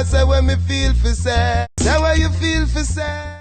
say when me feel for say. Say what you feel for say.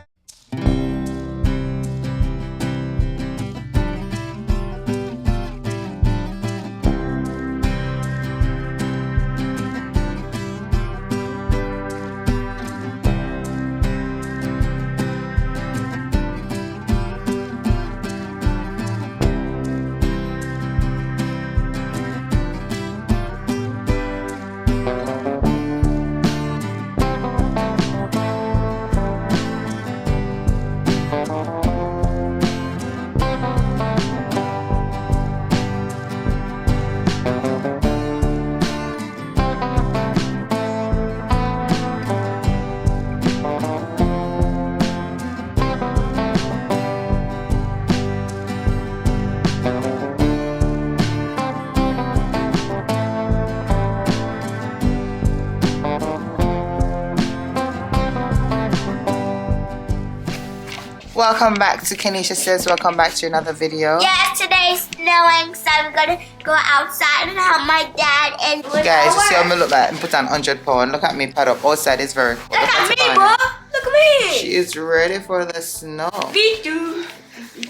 Welcome back to KeneishaSays. Welcome back to another video. Yes, today's snowing, so I'm gonna go outside and help my dad and guys, you see how me look like? I put on 100 pounds. Look at me pad up. Outside is very cold. Look at me, bro. Look at me. She is ready for the snow. Me too.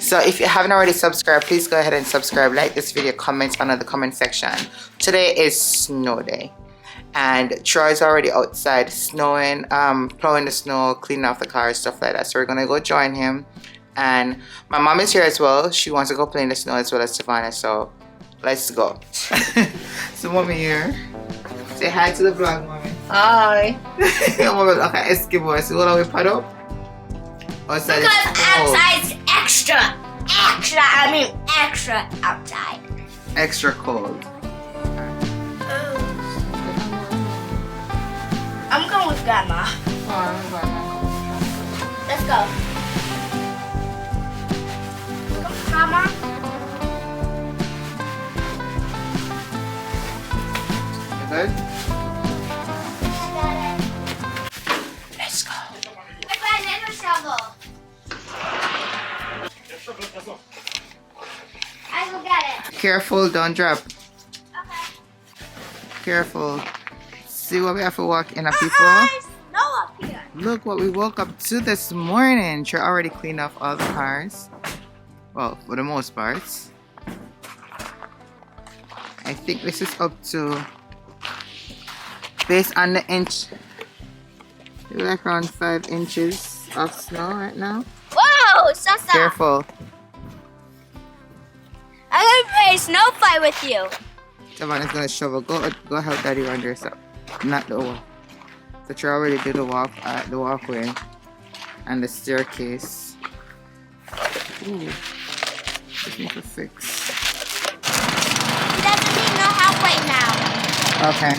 So if you haven't already subscribed, please go ahead and subscribe. Like this video, comment under the comment section. Today is snow day. And Troy's already outside snowing, plowing the snow, cleaning off the car, stuff like that. So we're gonna go join him. And my mom is here as well. She wants to go play in the snow as well as Savannah. So let's go. So mommy here. Say hi to the vlog, mommy. Hi. Oh my god, okay, Eskimo. So what are we put up? Outside because outside's extra outside. Extra cold. I'm going with Grandma. Let's go. Come, Grandma. You good? Let's go. I got another shovel. I will get it. Careful, don't drop. Okay. Careful. See what we have to walk in, people? Snow up here. Look what we woke up to this morning. She already cleaned off all the cars. Well, for the most parts. I think this is up to, based on the inch, like around 5 inches of snow right now. Whoa, Sasa. Careful. I'm gonna play a snow fight with you. Savannah's gonna shovel. Go help Daddy run this up. Not the wall. So she already did the walkway and the staircase. Ooh, just need to fix. He doesn't need no help right now. Okay.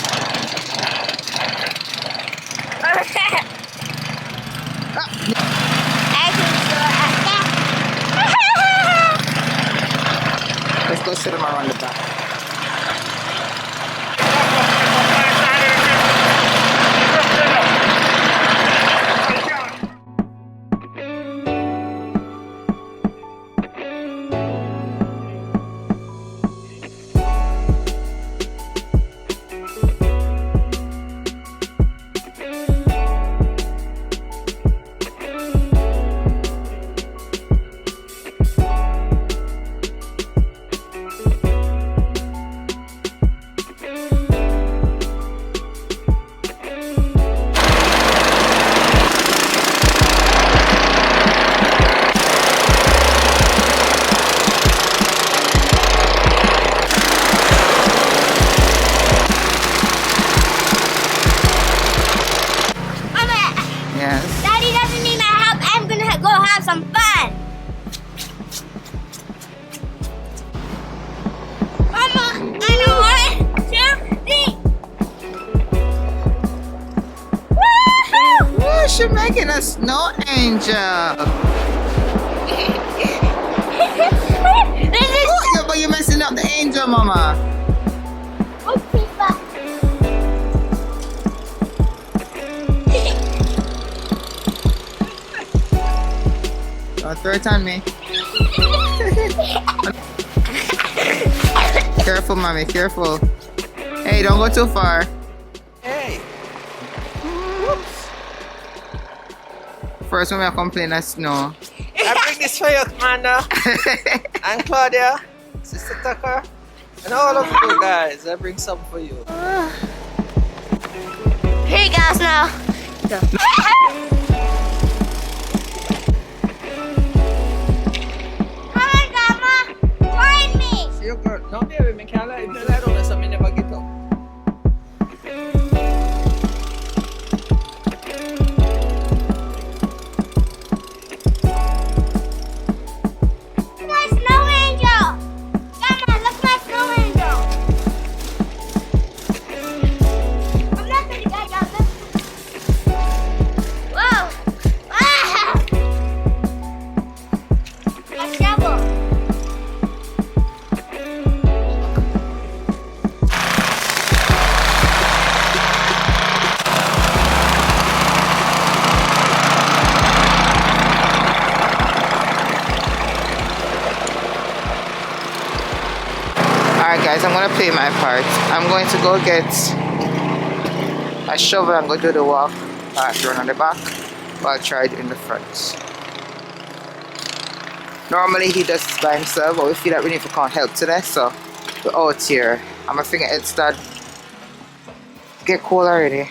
Let's go sit him around the back. some fun. Mama, I know what to think. Woohoo! Woo, she's making a snow angel. Oh, but you're messing up the angel, Mama. Throw it on me. Careful, Mommy, careful. Hey, don't go too far. Hey. First when we complain of snow. I bring this for you, Commander. And Claudia, Sister Tucker, and all of you guys. I bring some for you. Here you go, Snow. Go. Come on, Grandma. Join me. See you, girl. No, baby, me can't lie. If you lie down, so me never get up. My snow angel. Grandma, look my snow angel. I'm not gonna get down this. Whoa. Ah. A shovel. Alright guys, I'm gonna play my part. I'm going to go get a shovel and go do the walk. I have to run on the back, but I'll try it in the front. Normally he does this by himself, but we feel that we need to call help today, so we're out here. I'm thinking it start get cold already.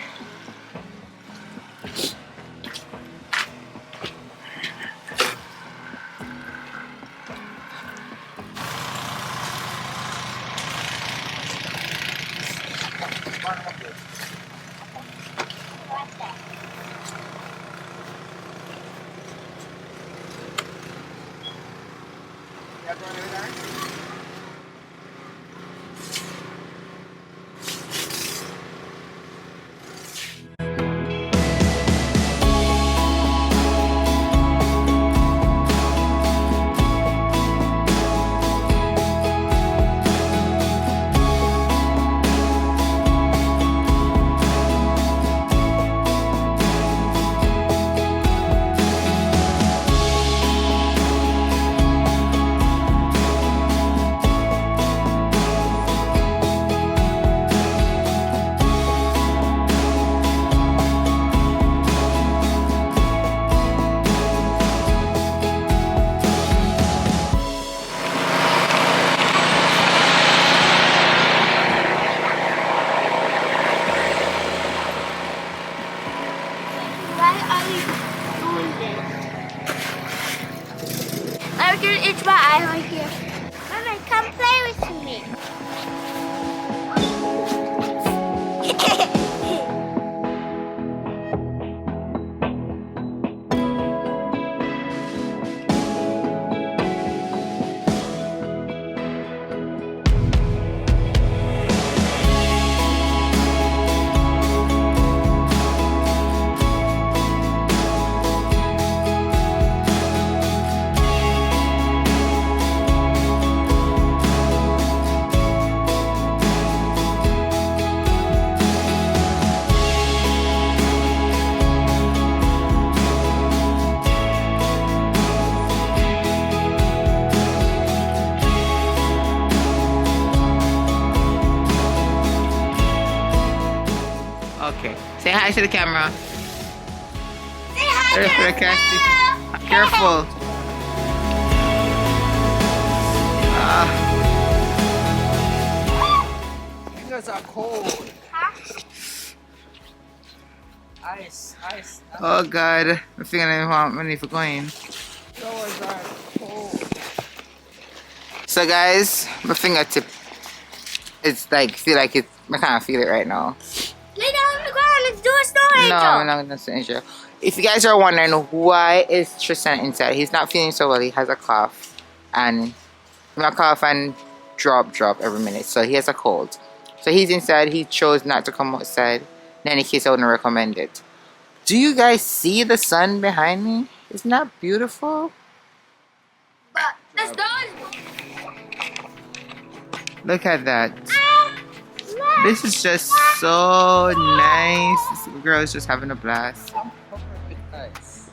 I can itch my eye right here. Mama, come play with me. Okay. Say hi to the camera. Say hi, There's the cat. Careful. Fingers are cold. Huh? Ice. Oh God. I think I don't want money for going. Showers are cold. So guys, my fingertip, it's like, feel like it, I can't feel it right now. Lay down on the ground. Let's do a snow angel. No, I'm not gonna say angel. If you guys are wondering why is Tristan inside, he's not feeling so well. He has a cough, and drop every minute. So he has a cold. So he's inside. He chose not to come outside. In any case, I wouldn't recommend it. Do you guys see the sun behind me? Isn't that beautiful? But the snow Look at that. is This is just so nice. This little girl is just having a blast. Covered with ice.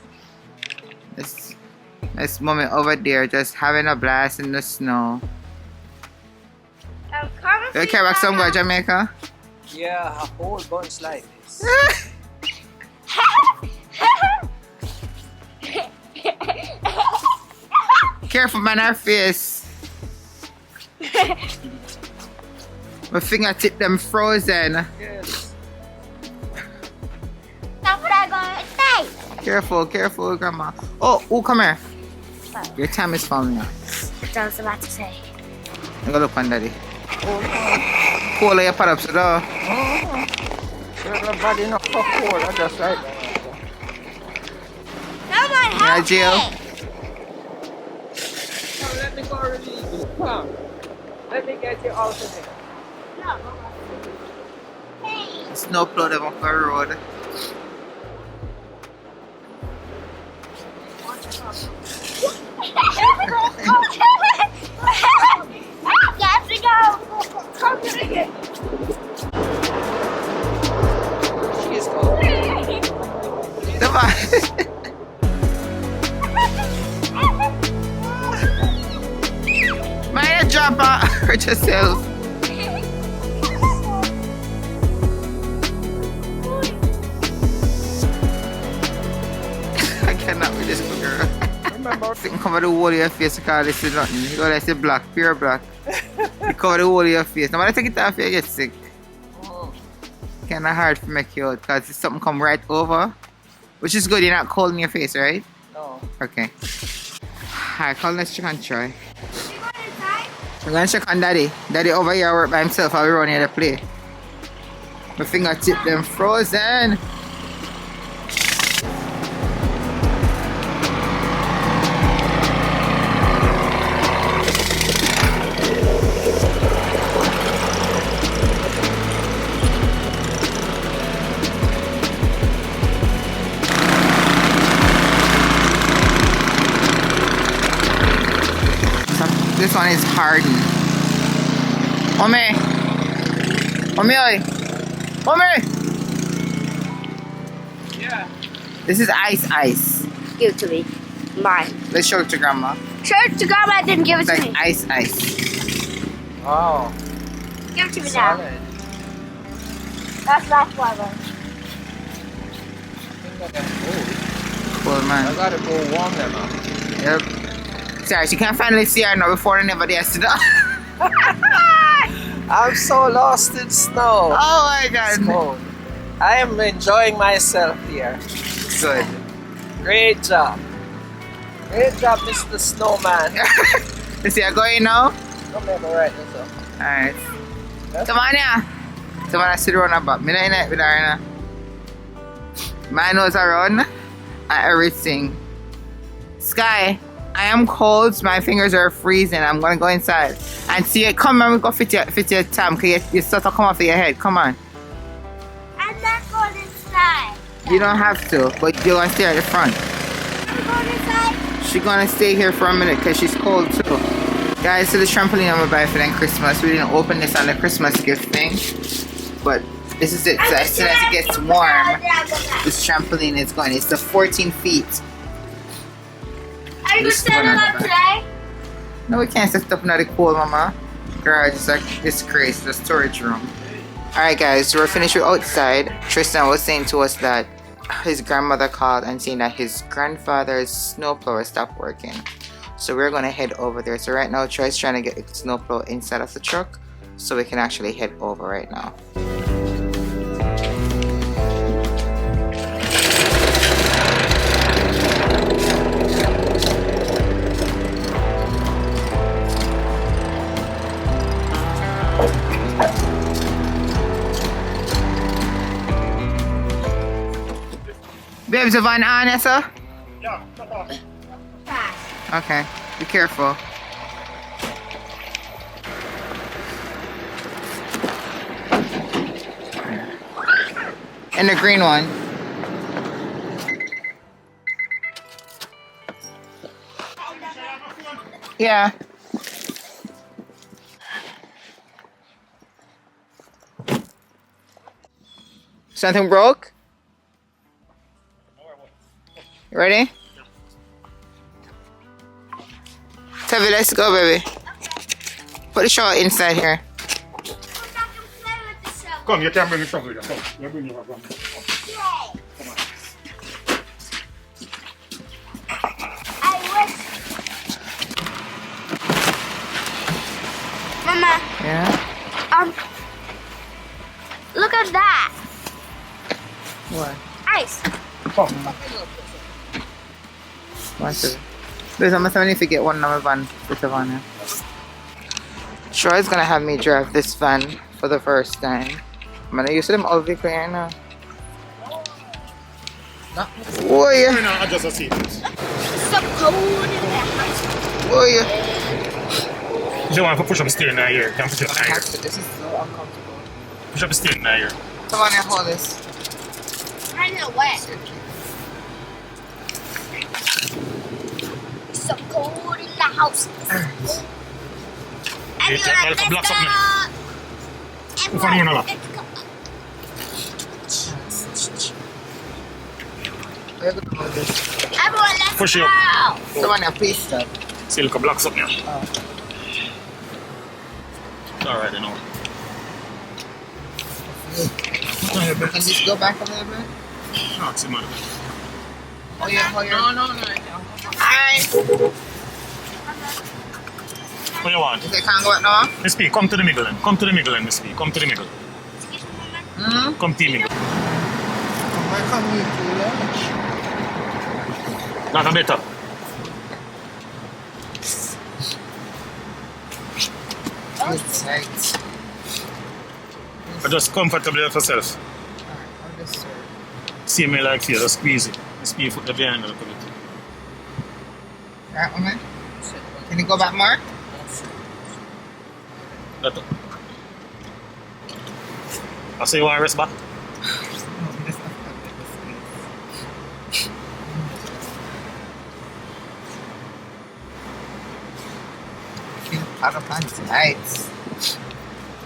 This moment over there, just having a blast in the snow. Do you care about some go to Jamaica? Yeah, a whole bunch like this. Careful, man, our face. My fingertip them frozen. Yes. That's what I'm going to say. Careful, careful, Grandma. Oh, come here. Your time is falling now. That's what I was about to say. I'm gonna look on Daddy. Cool, your put up so though. Everybody not so cool. I just right there. Someone Yeah, help Jill. me. Come, let me go relieve you. Come. Let me get you out of here. No. Hey. Snow plow them off the road. Got to go. Come to it. She's cool. Come on. Mind you drop out. Hurt yourself. I cannot with this girl. Remember? You can cover the whole of your face because this is nothing. You know, that's black, pure black. You cover the whole of your face. Now, when I take it off, you get sick. Kind of hard to make you out because something come right over. Which is good, you're not cold in your face, right? No. Okay. Alright, call let's check on Troy. You want inside? We're gonna check on Daddy. Daddy over here work by himself. I'll be running here to play. My fingertip them frozen. This one is hardened. Ome! Oi! Yeah. This is ice. Give it to me. Mine. Let's show it to Grandma. Show it to Grandma, didn't give it It's to like me. ice. Wow. Give it to me now. Solid. That's last one. I think I can hold. Cool, I man. gotta go warm them up. Yep. Sorry, she can finally see her now before anybody has to know. I'm so lost in snow. Oh my god. Snow. I am enjoying myself here. Good. Great job. Great job, Mr. Snowman. You see, I going now? Come here, go right this up. Alright. Yeah. Come on here. Come on, I sit around about. Me not in it with her now. My nose around and everything. Sky, I am cold. My fingers are freezing. I'm gonna go inside. And see it. Come on, we go fit your thumb. Cause you start to come off of your head. Come on. I'm not going inside. You don't have to, but you're gonna stay at the front. I'm going inside. She's gonna stay here for a minute because she's cold too. Guys, so the trampoline I'm gonna buy for them Christmas. We didn't open this on the Christmas gift thing, but this is it. So as soon as it gets warm, this trampoline is going. It's the 14 feet. Are you This setting one on up the today? No, we can't set up another cold, mama. Garage is like this crazy, the storage room. Alright guys, so we're finished with outside. Tristan was saying to us that his grandmother called and saying that his grandfather's snowblower stopped working. So we're gonna head over there. So right now Troy's trying to get the snowblower inside of the truck so we can actually head over right now. Babes, the van on, yes, sir? Yeah, come on. Okay, be careful. And the green one. Yeah. Something broke? You ready? Tevi, let's go, baby. Put the shower inside here. Come, you can bring the shovel here. Come, you bring your one. Mama, Yeah? look at that. What? Ice. One second. There's almost I need to get one number van for Savannah. Troy's gonna have me drive this van for the first time. I'm gonna use them all vehicle right now. Oh yeah. I just see it. So cold in the house. Oh yeah. You don't want to push up the steering now here. Can't push it now here. This is so uncomfortable. Push up the steering now here. Savannah, hold this. I know what. So cold in the house. Everyone, Blocks let's up go. now. Everyone, Everyone, let's go. Everyone, let's Push it go. up. Savannah, please stop. See, look, blocks up now. Oh. Alright, you know. Can this go back a little bit? No, it's in my. Oh yeah, oh yeah. No. Alright. What you want? Is it can't go back now? Miss P, come to the middle then. Come to the middle then, Miss P. Come to the middle. Come to the middle. Why can't we do that? Not a better. It's tight. But just comfortably for yourself. Alright, I'll just See me like here, just squeeze it. Miss P, foot the behind a little bit. Alright, woman. Can you go back more? That. I say you want to rest back? Out of pants tight.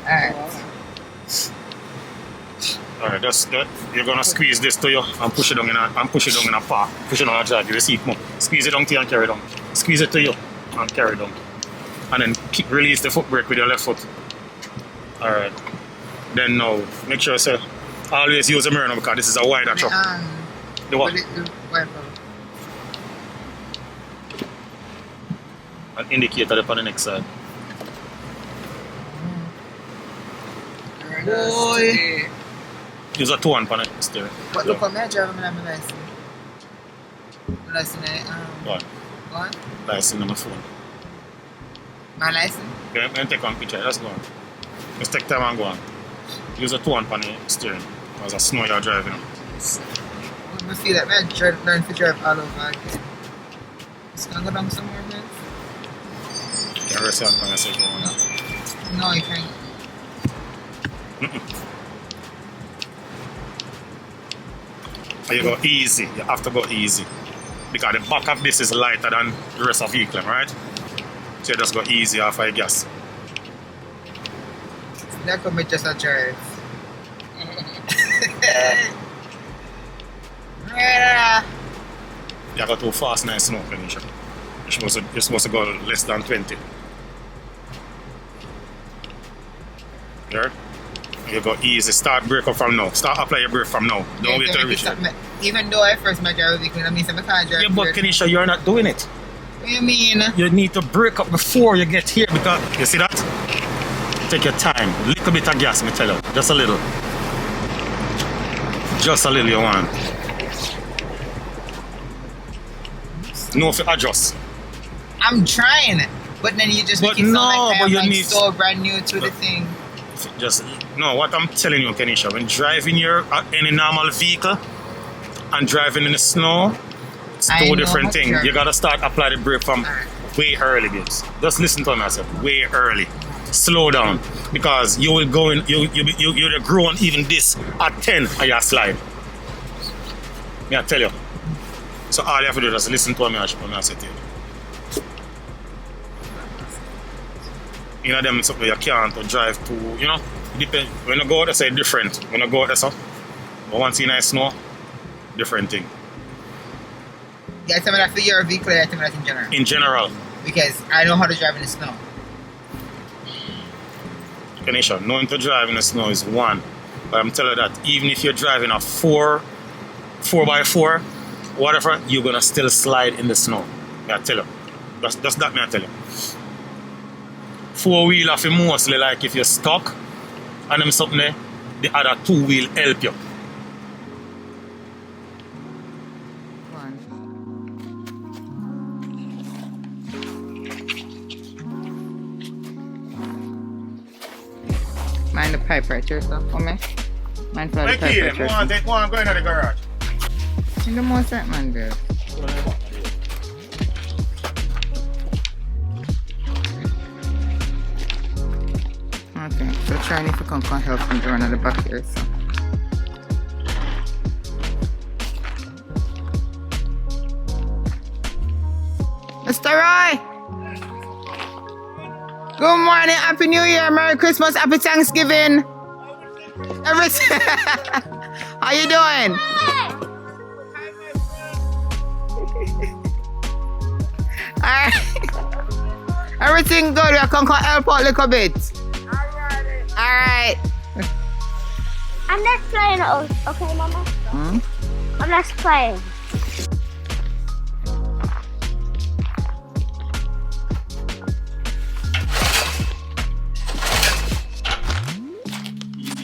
Alright. Alright, just that. You're gonna squeeze this to you and push it down in a park. Push it down a drag, you see it more. Squeeze it down to you and carry it down. Squeeze it to you and carry it down. And then release the foot brake with your left foot. Alright. Then now, make sure you always use a mirror now because this is a wider truck. The what? An indicator up on the next side. Boy. Use a 2-1 on the steering. But look at me, I drive my license. My license, What? what? License on my phone. My license? Okay, then take one picture. Let's go on. Let's take time and go on. Use a 2-1 on the steering. Because it's snow you're driving. I feel like I learn to drive all over again. It's gonna go down somewhere, man. You can rest on yourself if you want. No, you can't. You go easy. You have to go easy. Because the back of this is lighter than the rest of the vehicle, right? So you just go easy off of your gas. That could be just a drive. You go too fast now in snow, Keneisha. You're supposed to go less than 20. There. You go easy. Start brake up from now. Start apply your brake from now. Don't wait till you reach it. Even though I first my drive a vehicle, I mean, I can't drive. Yeah, but Keneisha, you're not doing it. What do you mean? You need to brake up before you get here because, you see that? Take your time. Little bit of gas, me tell you. Just a little. Just a little you want. No, if you adjust. I'm trying, but then you just make it sound like I'm like so brand new to the thing. Just no. What I'm telling you, Keneisha, when driving your any normal vehicle and driving in the snow, it's two different things. You gotta start apply the brake from way early, babes. Just listen to me, I said way early. Slow down because you will go in. You're growing even this at 10 and you slide. Me I tell you. So all you have to do is just listen to me. I say to you. You know them something you can't drive to, you know, depend when you go out there say different. When you go out there so but once in a snow, different thing. Yeah, tell me that for your vehicle, I tell me that in general. In general. Because I know how to drive in the snow. Keneisha, knowing to drive in the snow is one. But I'm telling you that even if you're driving a 4x4, whatever, you're gonna still slide in the snow. I tell you. That's that me I tell you. 4-wheel of mostly like if you're stuck and them something there, the other 2-wheel help you. Mind the pipe right here, so for me. Mind for the pipe right here. Go on, go into the garage. You know most that man do. Okay, so trying if you can help him to run at the back here, so. Mr. Roy! Good morning, Happy New Year, Merry Christmas, Happy Thanksgiving! Everything. How you doing? Alright. Everything good, I can help out a little bit. Alright. I'm just playing. Okay, Mama? I'm just playing.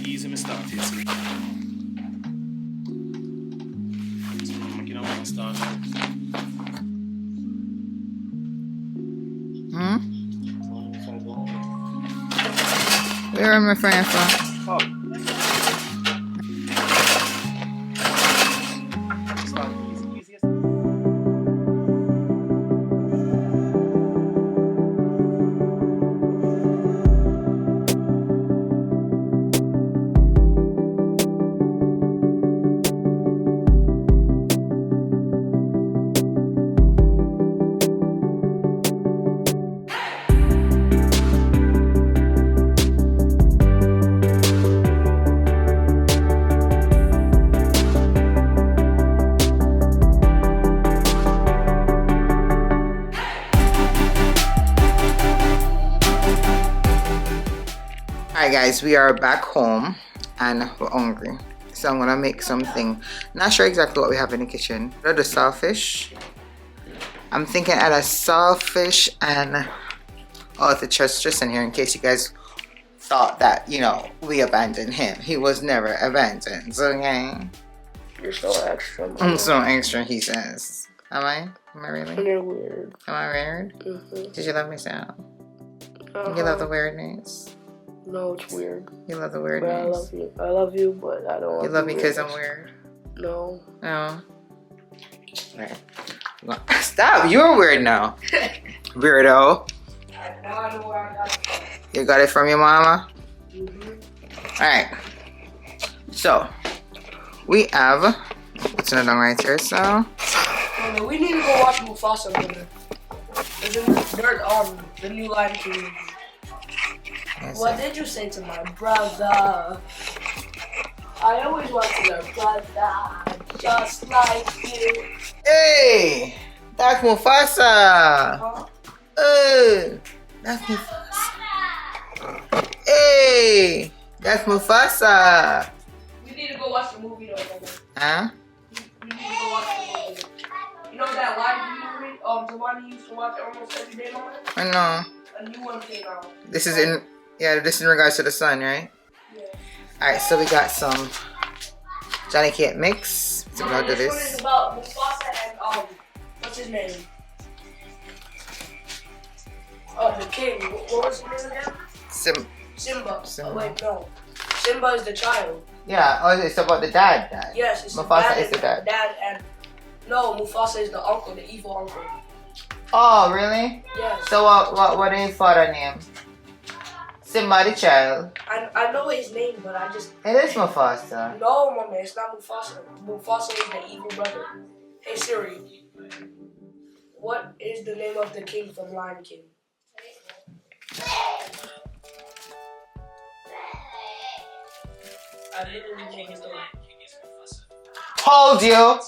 Easy, me start it. Start. Where am I friend from? Oh. Alright guys, we are back home and we're hungry. So I'm gonna make something. Not sure exactly what we have in the kitchen. The saltfish. I'm thinking add a saltfish and the just in here in case you guys thought that, you know, we abandoned him. He was never abandoned, okay? You're so extra, Mama. I'm so extra, he says. Am I? Am I really? You're weird. Am I weird? Mm-hmm. Did you love me so? You love the weirdness? No, it's weird. You love the But weirdness? I love you. I love you, but I don't. You love me because I'm weird? No. No. Right. Stop! You're weird now. Weirdo. You got it from your mama? Alright. So, we have. It's another one right here, so. No, we need to go watch Mufasa later. The new Lion King. Yes, What did you say to my brother? I always wanted a brother just like you. Hey! That's Mufasa! Huh? That's Mufasa. Hey! That's Mufasa! We need to go watch the movie though, brother. Huh? We need to go watch the movie. You know that live movie? The one you used to watch almost every day, Mama? I know. A new one came out. This is in, this is in regards to the sun, right? Yeah. Alright, so we got some Johnny Cake mix. So we're gonna do This one this. is about Mufasa and what's his name? The king. What was his name again? Simba. Simba. Oh, wait, no. Simba is the child. Yeah, it's about the dad. Yes, it's Mufasa the is the dad. No, Mufasa is the uncle, the evil uncle. Oh, really? Yes. So what is his father name? Simba the child. I know his name, but I just... It is Mufasa. No, Mama, it's not Mufasa. Mufasa is the evil brother. Hey, Siri. What is the name of the king from Lion King? I literally know his name. Told you.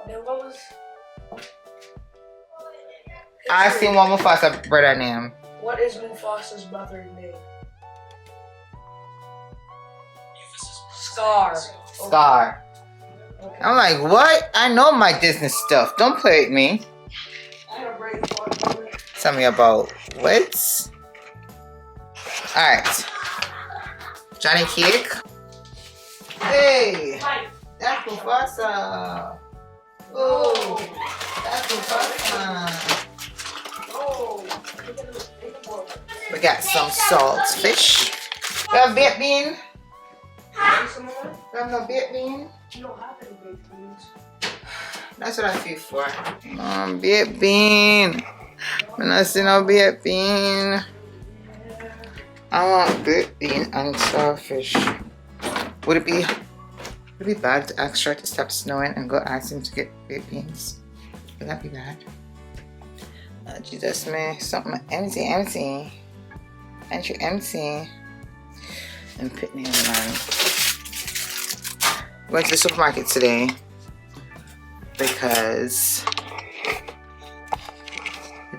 Then what was... I seen one Mufasa brother name. What is Mufasa's brother's name? Scar. Scar. Okay. I'm like, what? I know my Disney stuff. Don't play with me. I had a brain fart. Tell me about What? Alright. Johnny Cake. Hey! That's Mufasa. Oh! That's Mufasa. We got some salt fish. We have baked bean. We have no baked bean. You don't have any baked beans. That's what I feel for. Baked bean. When I see no baked bean, I want baked bean and saltfish. Would it be bad to ask her to stop snowing and go ask him to get baked beans? Would that be bad? Oh, Jesus, man, something empty. Empty. And putting in line. Went to the supermarket today because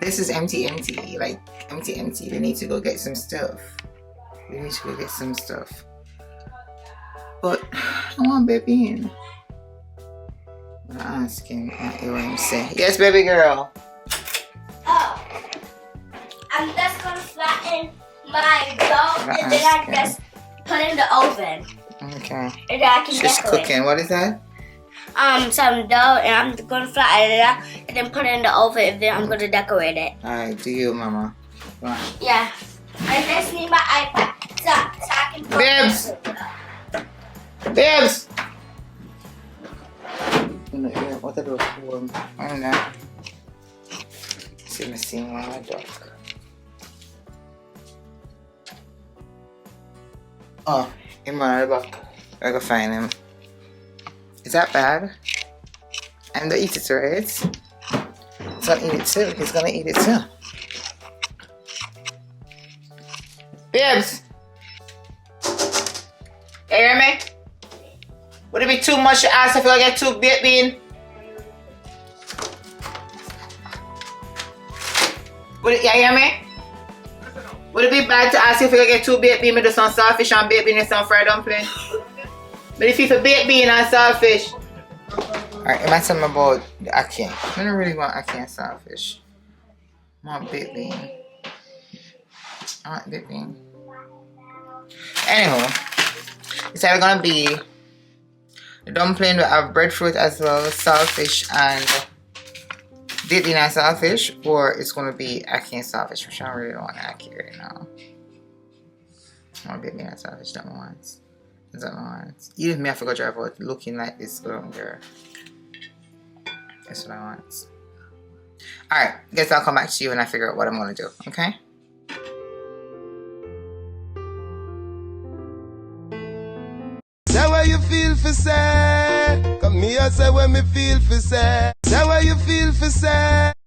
this is empty. Like empty. They need to go get some stuff. But I want baked bean. I'm asking what him say. Yes, baby girl. Oh, I'm just gonna flatten my dough and then I just put it in the oven. Okay. And then I can She's decorate. cooking. What is that? Some dough and I'm gonna flatten it up and then put it in the oven and then I'm gonna decorate it. Alright, do you, mama? Go on. Yeah. I just need my iPad so I can put Babes! What are those for? I don't know. See me seeing one of my dog. Oh, in my back. I gotta find him. Is that bad? I'm gonna eat it, right? He's gonna eat it too. He's gonna eat it too. Babes! You hear me? Would it be too much to ask if I get 2 baked bean? Would it, you hear me? Would it be bad to ask if I get 2 baked bean, maybe some saltfish and baked bean and some fried dumpling? But if you for baked bean and saltfish. Alright, it might tell me about the ackee. I don't really want ackee and saltfish. I want baked bean. I want baked bean. Anywho, it's either gonna be the dumpling will have breadfruit as well, saltfish and baked bean and saltfish, or it's gonna be ackee and saltfish, which I really don't want ackee right now. I want baked bean and saltfish, that one wants. That one wants. Even me, I forgot to drive out looking like this girl there. That's what I want. Alright, guess I'll come back to you when I figure out what I'm gonna do, okay? Say what you feel for say. Come here, say what me feel for say. Say what you feel for say.